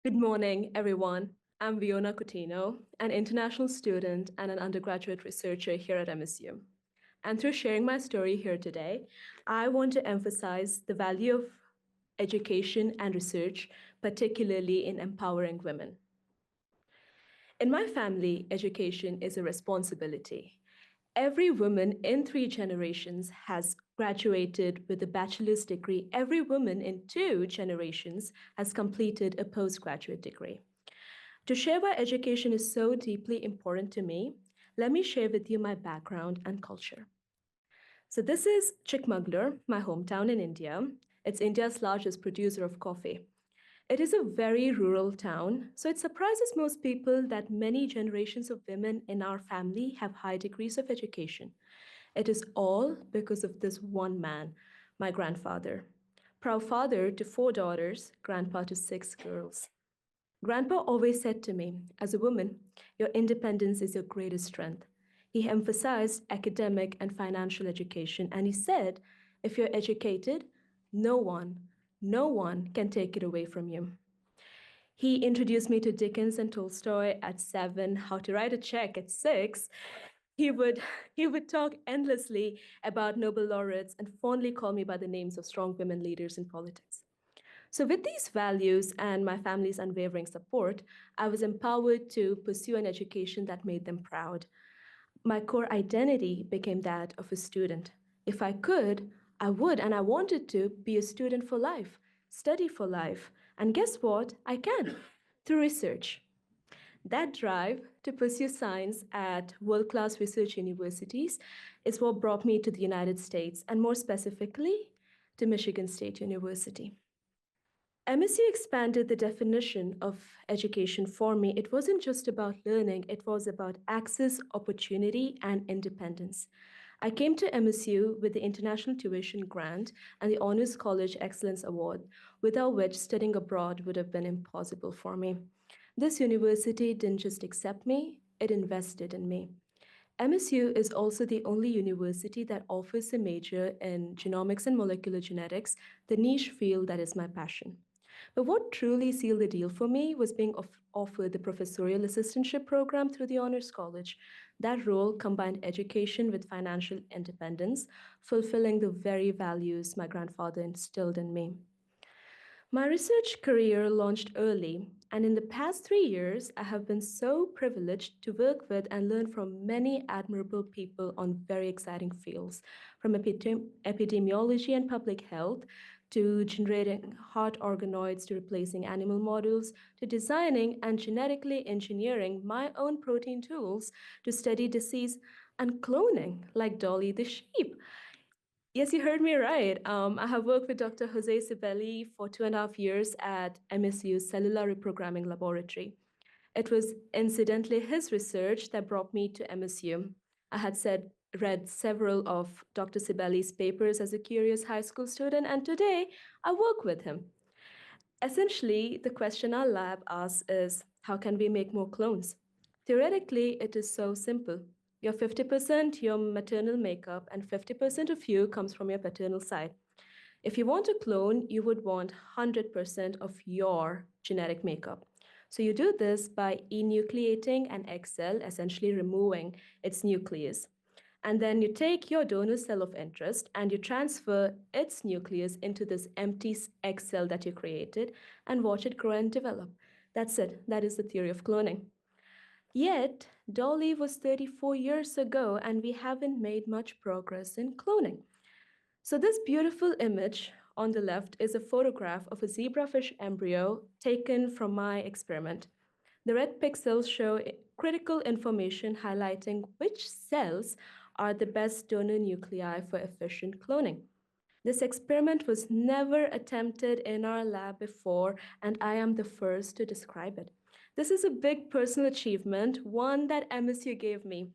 Good morning, everyone. I'm Veona Cutinho, an international student and an undergraduate researcher here at MSU. And through sharing my story here today, I want to emphasize the value of education and research, particularly in empowering women. In my family, education is a responsibility. Every woman in 3 generations has graduated with a bachelor's degree. Every woman in 2 generations has completed a postgraduate degree. To share why education is so deeply important to me, let me share with you my background and culture. So this is Chikmagalur, my hometown in India. It's India's largest producer of coffee. It is a very rural town, so it surprises most people that many generations of women in our family have high degrees of education. It is all because of this one man, my grandfather. Proud father to 4 daughters, grandpa to 6 girls. Grandpa always said to me, as a woman, your independence is your greatest strength. He emphasized academic and financial education, and he said, if you're educated, no one, no one can take it away from you. He introduced me to Dickens and Tolstoy at 7, how to write a check at 6. He would, he would talk endlessly about Nobel laureates and fondly call me by the names of strong women leaders in politics. So, with these values and my family's unwavering support, I was empowered to pursue an education that made them proud. My core identity became that of a student. If I could, I would, and I wanted to be a student for life, study for life. And guess what? I can through research. That drive to pursue science at world class research universities is what brought me to the United States, and more specifically, to Michigan State University. MSU expanded the definition of education for me. It wasn't just about learning, it was about access, opportunity, and independence. I came to MSU with the International Tuition Grant and the Honors College Excellence Award, without which studying abroad would have been impossible for me. This university didn't just accept me, it invested in me. MSU is also the only university that offers a major in genomics and molecular genetics, the niche field that is my passion. But what truly sealed the deal for me was being offered the professorial assistantship program through the Honors College. That role combined education with financial independence, fulfilling the very values my grandfather instilled in me. My research career launched early, and in the past 3 years, I have been so privileged to work with and learn from many admirable people on very exciting fields, from epidemiology and public health to generating heart organoids to replacing animal models to designing and genetically engineering my own protein tools to study disease and cloning, like Dolly the sheep. Yes, you heard me right. I have worked with Dr. Jose Sibeli for 2.5 years at MSU's cellular reprogramming laboratory. It was incidentally his research that brought me to MSU. I had read several of Dr. Sibeli's papers as a curious high school student, and today I work with him. Essentially, the question our lab asks is, how can we make more clones? Theoretically, it is so simple. You're 50% your maternal makeup, and 50% of you comes from your paternal side. If you want to clone, you would want 100% of your genetic makeup. So you do this by enucleating an egg cell, essentially removing its nucleus. And then you take your donor cell of interest and you transfer its nucleus into this empty egg cell that you created and watch it grow and develop. That's it. That is the theory of cloning. Yet, Dolly was 34 years ago and we haven't made much progress in cloning. So this beautiful image on the left is a photograph of a zebrafish embryo taken from my experiment. The red pixels show critical information highlighting which cells are the best donor nuclei for efficient cloning. This experiment was never attempted in our lab before, and I am the first to describe it. This is a big personal achievement, one that MSU gave me.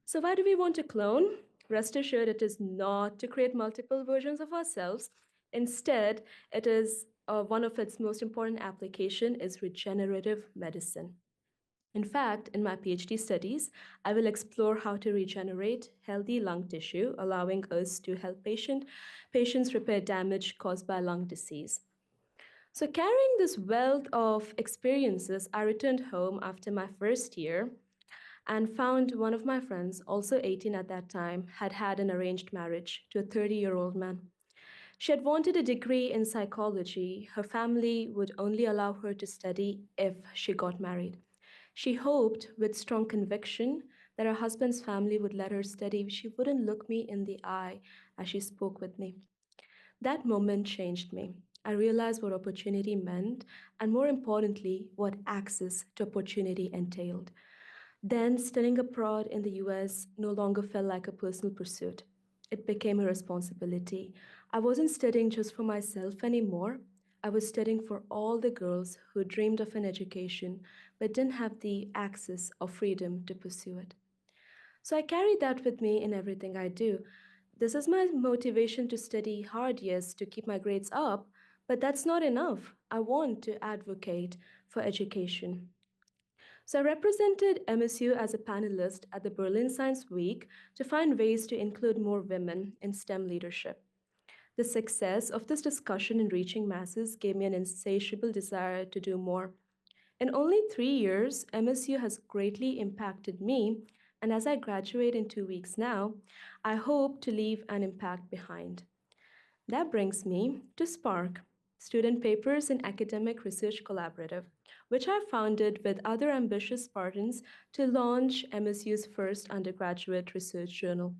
So why do we want to clone? Rest assured, it is not to create multiple versions of ourselves. Instead, it is one of its most important application is regenerative medicine. In fact, in my PhD studies, I will explore how to regenerate healthy lung tissue, allowing us to help patients repair damage caused by lung disease. So, carrying this wealth of experiences, I returned home after my first year and found one of my friends, also 18 at that time, had had an arranged marriage to a 30-year-old man. She had wanted a degree in psychology. Her family would only allow her to study if she got married. She hoped, with strong conviction, that her husband's family would let her study if she wouldn't look me in the eye as she spoke with me. That moment changed me. I realized what opportunity meant, and more importantly, what access to opportunity entailed. Then, studying abroad in the US no longer felt like a personal pursuit. It became a responsibility. I wasn't studying just for myself anymore. I was studying for all the girls who dreamed of an education but didn't have the access or freedom to pursue it. So I carry that with me in everything I do. This is my motivation to study hard, yes, to keep my grades up, but that's not enough. I want to advocate for education. So I represented MSU as a panelist at the Berlin Science Week to find ways to include more women in STEM leadership. The success of this discussion in reaching masses gave me an insatiable desire to do more. In only 3 years, MSU has greatly impacted me, and as I graduate in 2 weeks now, I hope to leave an impact behind. That brings me to SPARC, Student Papers in Academic Research Collaborative, which I founded with other ambitious Spartans to launch MSU's first undergraduate research journal.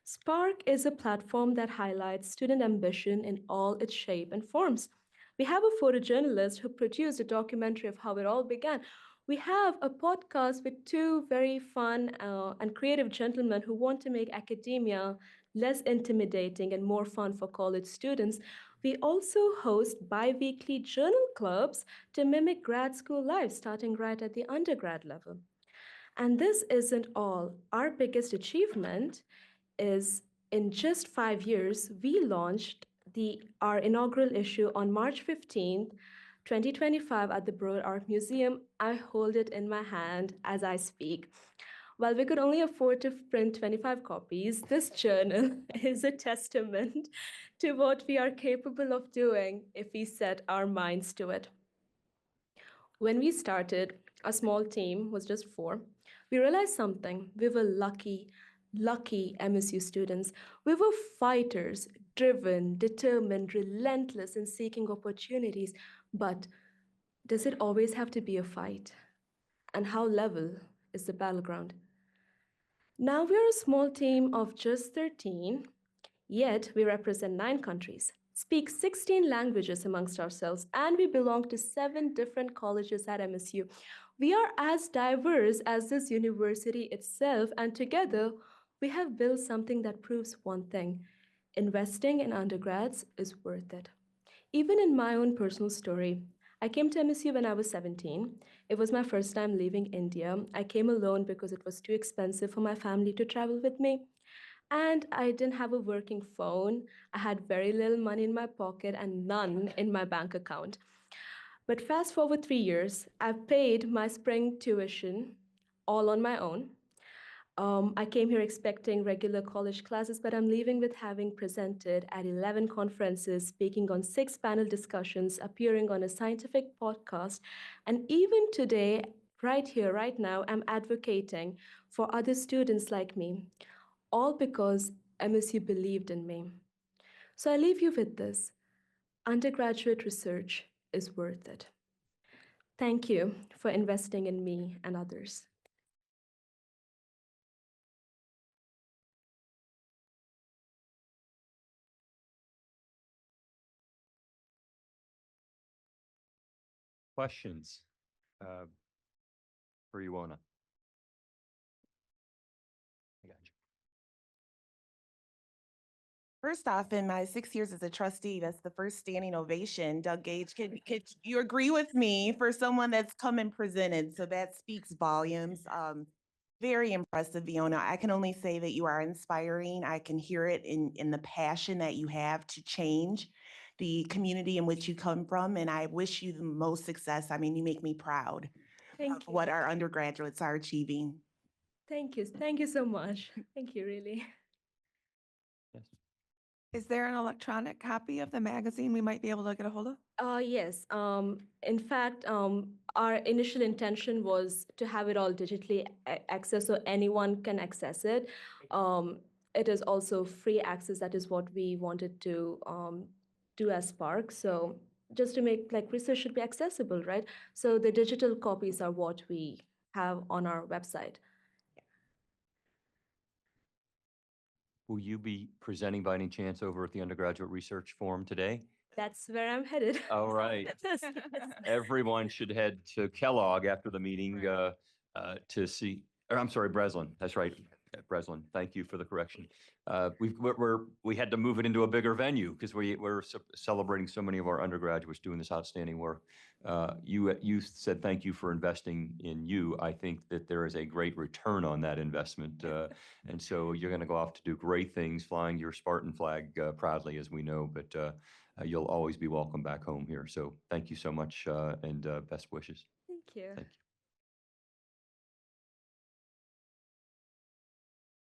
Spark is a platform that highlights student ambition in all its shape and forms. We have a photojournalist who produced a documentary of how it all began. We have a podcast with two very fun and creative gentlemen who want to make academia less intimidating and more fun for college students. We also host bi weekly journal clubs to mimic grad school life, starting right at the undergrad level. And this isn't all. Our biggest achievement is in just 5 years, we launched our inaugural issue on March 15th, 2025 at the Broad Art Museum. I hold it in my hand as I speak. While we could only afford to print 25 copies, this journal is a testament to what we are capable of doing if we set our minds to it. When we started, a small team was just four. We realized something. We were lucky MSU students. We were fighters, driven, determined, relentless in seeking opportunities. But does it always have to be a fight? And how level is the battleground? Now we're a small team of just 13, yet we represent 9 countries, speak 16 languages amongst ourselves, and we belong to 7 different colleges at MSU. We are as diverse as this university itself, and together we have built something that proves one thing: investing in undergrads is worth it. Even in my own personal story, I came to MSU when I was 17. It was my first time leaving India. I came alone because it was too expensive for my family to travel with me. And I didn't have a working phone. I had very little money in my pocket and none in my bank account. But fast forward 3 years, I've paid my spring tuition all on my own. I came here expecting regular college classes, but I'm leaving with having presented at 11 conferences, speaking on 6 panel discussions, appearing on a scientific podcast, and even today, right here, right now, I'm advocating for other students like me, all because MSU believed in me. So I leave you with this: undergraduate research is worth it. Thank you for investing in me and others. Questions uh, for Iwona? I got you. First off, in my 6 years as a trustee, that's the first standing ovation. Doug Gage, could you agree with me for someone that's come and presented? So that speaks volumes. Very impressive, Veona. I can only say that you are inspiring. I can hear it in the passion that you have to change the community in which you come from. And I wish you the most success. I mean, you make me proud Thank of you. what our undergraduates are achieving. Thank you. Thank you so much. Thank you, really. Yes. Is there an electronic copy of the magazine we might be able to get a hold of? Yes. In fact, our initial intention was to have it all digitally accessed so anyone can access it. It is also free access. That is what we wanted to do as SPARC. So just to make like research should be accessible, right? So the digital copies are what we have on our website. Will you be presenting by any chance over at the Undergraduate Research Forum today? That's where I'm headed. All right. Yes. Everyone should head to Kellogg after the meeting to see, or I'm sorry, Breslin. That's right, Breslin. Thank you for the correction. We had to move it into a bigger venue because we're celebrating so many of our undergraduates doing this outstanding work. You said thank you for investing in you. I think that there is a great return on that investment. And so you're going to go off to do great things, flying your Spartan flag proudly, as we know, but you'll always be welcome back home here. So thank you so much and best wishes. Thank you. Thank you.